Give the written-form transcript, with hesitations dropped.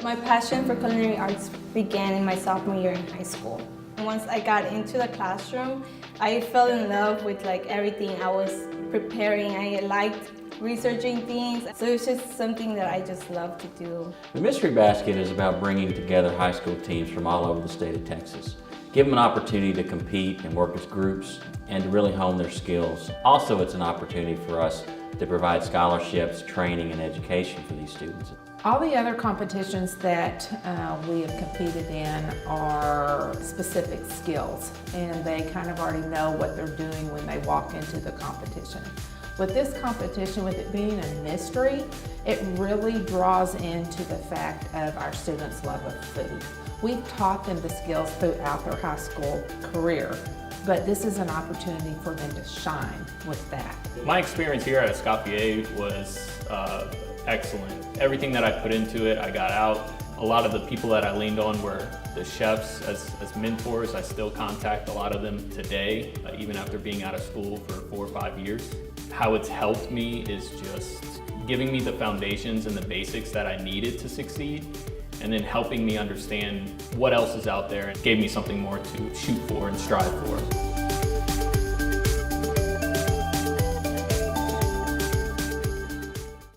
My passion for culinary arts began in my sophomore year in high school. Once I got into the classroom, I fell in love with everything I was preparing. I liked researching things, so it's just something that I just love to do. The Mystery Basket is about bringing together high school teams from all over the state of Texas. Give them an opportunity to compete and work as groups and to really hone their skills. Also, it's an opportunity for us to provide scholarships, training, and education for these students. All the other competitions that we have competed in are specific skills, and they kind of already know what they're doing when they walk into the competition. With this competition, with it being a mystery, it really draws into the fact of our students' love of food. We've taught them the skills throughout their high school career, but this is an opportunity for them to shine with that. My experience here at Escoffier was excellent. Everything that I put into it, I got out. A lot of the people that I leaned on were the chefs as mentors. I still contact a lot of them today, even after being out of school for 4 or 5 years. How it's helped me is just giving me the foundations and the basics that I needed to succeed, and then helping me understand what else is out there. It gave me something more to shoot for and strive for.